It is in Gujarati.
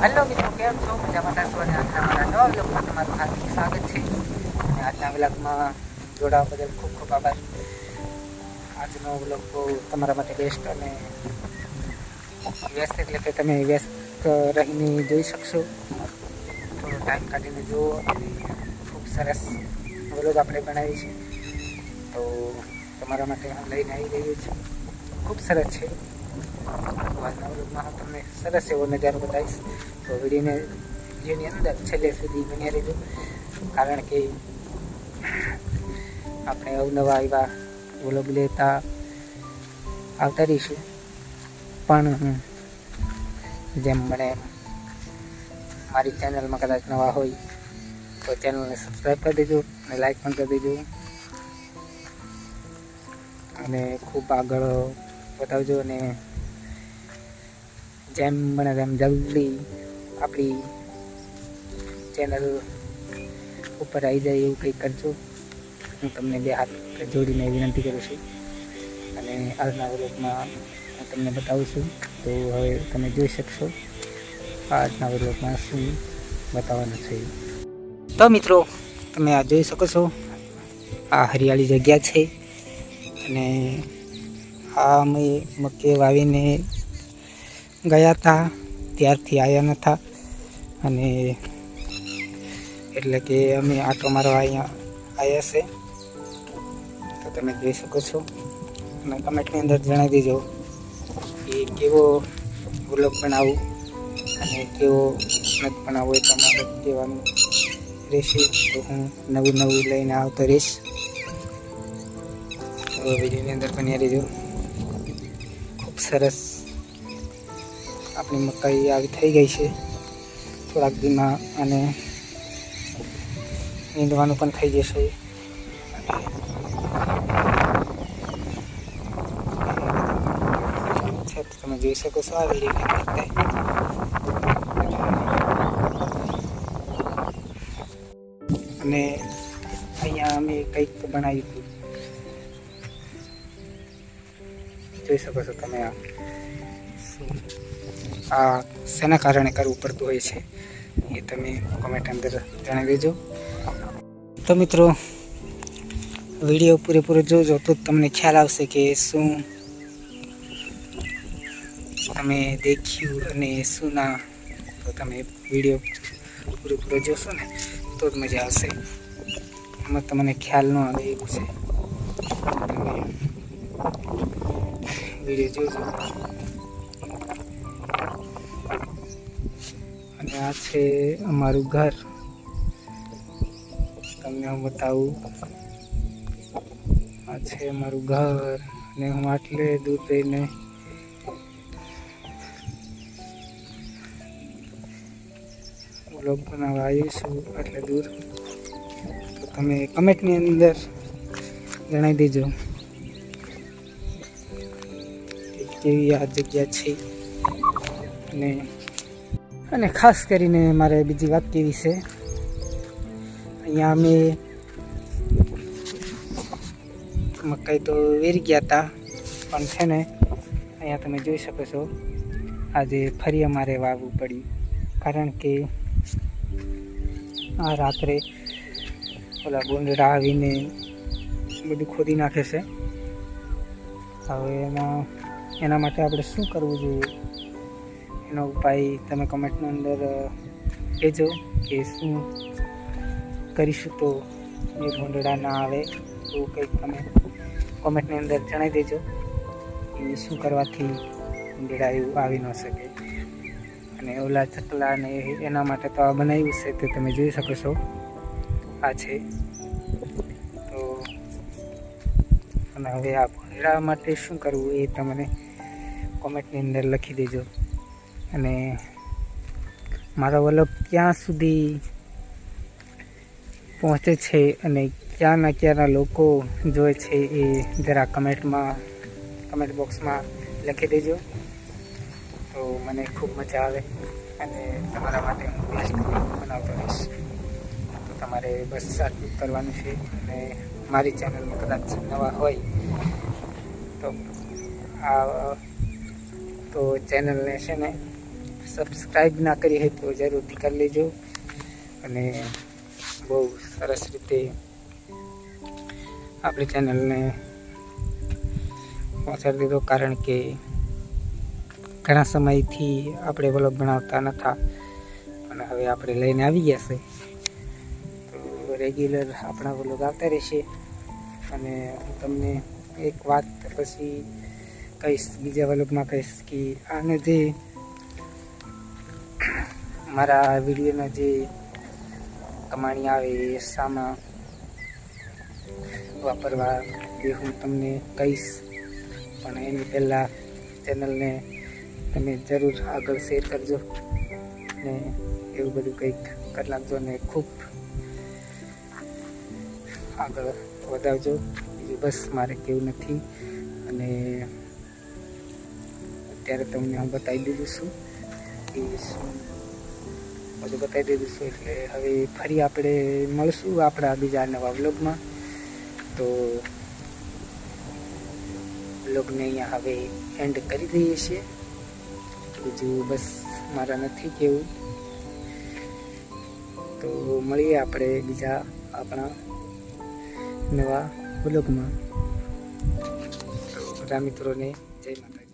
हेलो मित्रों, केम छो? मजामां છો અને આજના મારા નવા વ્લોગમાં તમારું હાર્દિક સ્વાગત છે. અને આજના વ્લોગમાં જોડાવા બદલ ખૂબ ખૂબ આભાર. આજનો વ્લોગ બહુ તમારા માટે બેસ્ટ અને વ્યસ્ત એટલે કે તમે વ્યસ્ત રહીને જોઈ શકશો. થોડો ટાઈમ કાઢીને જુઓ અને ખૂબ સરસ વ્લોગ આપણે બનાવીએ છીએ. તો તમારા માટે હું લઈને આવી રહ્યો છું. ખૂબ સરસ છે. આજના વ્લોગમાં હું તમને સરસ એવો નજારો બતાવીશ. તો વિડીયોની અંદર છેલ્લે સુધી બન્યા રહેજો, કારણ કે આપણે અવનવા એવા વ્લોગ લેતા આવતા રહીશું. પણ જેમ મને મારી ચેનલમાં કદાચ નવા હોય તો ચેનલને સબસ્ક્રાઈબ કરી દેજો અને લાઈક પણ કરી દેજો અને ખૂબ આગળ બતાવજો. અને જેમ બને તેમ જલ્દી આપણી ચેનલ ઉપર આવી જાય એવું કંઈક કરજો. હું તમને બે હાથ જોડીને વિનંતી કરું છું. અને આજના વ્લોગમાં હું તમને બતાવું છું. તો હવે તમે જોઈ શકશો આજના વ્લોગમાં શું બતાવવાનું છે. તો મિત્રો, તમે આ જોઈ શકો છો, આ હરિયાળી જગ્યા છે. અને આ અમે મકે વાવીને ગયા હતા, ત્યારથી આવ્યા નહોતા. અને એટલે કે અમે આટો મારવા અહીંયા આવ્યા છે. તો તમે જોઈ શકો છો. અને કમેન્ટની અંદર જણાવી દેજો કે કેવો વ્લોગ બનાવવું અને કેવો નથી બનાવવો, એ તમારે કહેવાનું રહેશે. તો હું નવું લઈને આવતો રહીશ. તો વિડીયોની અંદર બન્યા રહેજો. ખૂબ સરસ આપણી મકાઈ આવી થઈ ગઈ છે થોડાક દીમાં, અને નીંદવાનું પણ થઈ જશે. તમે જોઈ શકો છો આ વિડીયોની અંદર. અને અહીંયા અમે કંઈક બનાવ્યું હતું, જોઈ શકો છો તમે. આ શેના કારણે કરવું પડતું હોય છે એ તમે કોમેન્ટ અંદર જણાવી દેજો. તો મિત્રો, વિડીયો પૂરેપૂરો જોજો તો તમને ખ્યાલ આવશે કે શું તમે દેખ્યું અને શું ના. તો તમે વિડીયો પૂરેપૂરો જોશો ને તો જ મજા આવશે. એમાં તમને ખ્યાલ ન આવે એવું છે. તમે વિડીયો જોજો. અને આ છે અમારું ઘર. તમને હું બતાવું. આ છે અમારું ઘર. અને હું આટલે દૂર રહીને વ્લોગ બનાવવા આવી છું, આટલે દૂર. તો તમે કમેન્ટની અંદર જણાવી દેજો કે કેવી આ જગ્યા છે. અને ખાસ કરીને મારે બીજી વાત કેવી છે, અહીંયા અમે મકાઈ તો વેરી ગયા હતા, પણ છે ને અહીંયા તમે જોઈ શકો છો આજે ફરી અમારે વાવવું પડ્યું. કારણ કે આ રાત્રે ઓલા બોંદડા આવીને બધું ખોદી નાખે છે. હવે એના માટે આપણે શું કરવું જોઈએ એનો ઉપાય તમે કમેન્ટની અંદર કહેજો કે શું કરીશું તો એ ભૂંડડા ના આવે. તો કંઈક તમે કોમેન્ટની અંદર જણાવી દેજો કે શું કરવાથી ભૂંડડા એવું આવી ન શકે. અને ઓલા ચકલા ને એના માટે તો આ બનાવ્યું છે તે તમે જોઈ શકો છો. આ છે. તો અને હવે આ ભૂંડડા માટે શું કરવું એ તમને કોમેન્ટની અંદર લખી દેજો. અને મારો વ્લોગ ક્યાં સુધી પહોંચે છે અને ક્યાંના લોકો જોવે છે એ જરા કમેન્ટ બોક્સમાં લખી દેજો. તો મને ખૂબ મજા આવે અને તમારા માટે હું બેસ્ટ બનાવતો રહીશ. તો તમારે બસ આટલું કરવાનું છે. અને મારી ચેનલમાં કદાચ નવા હોય તો ચેનલને છે ને સબસ્ક્રાઈબ ના કરી હોય તો જરૂરથી કરી લેજો અને બહુ સરસ રીતે આપણી ચેનલને પહોંચાડી દીધો, કારણ કે ઘણા સમયથી આપણે વ્લોગ બનાવતા નહોતા અને હવે આપણે લઈને આવી ગયા છે, તો રેગ્યુલર આપણા વ્લોગ આવતા રહેશે. અને હું તમને એક વાત પછી કહીશ, બીજા વ્લોગમાં કહીશ કે આને જે મારા વિડીયોના જે કમાણી આવે એ શામાં વાપરવા એ હું તમને કહીશ. પણ એની પહેલાં ચેનલને તમે જરૂર આગળ શેર કરજો ને એવું બધું કંઈક કરી નાખજો ને ખૂબ આગળ વધાવજો. બીજું બસ મારે કેવું નથી. અને અત્યારે તમને હું બતાવી દીધું છું કે શું બધું બતાવી દીધું છું, એટલે હવે ફરી આપણે મળશું આપણા બીજા નવા વ્લોગમાં. તો વ્લોગને અહીંયા હવે એન્ડ કરી દઈએ છીએ. બીજું બસ મારા નથી કેવું. તો મળીએ આપણે બીજા આપણા નવા વ્લોગમાં. તો બધા મિત્રોને જય માતા.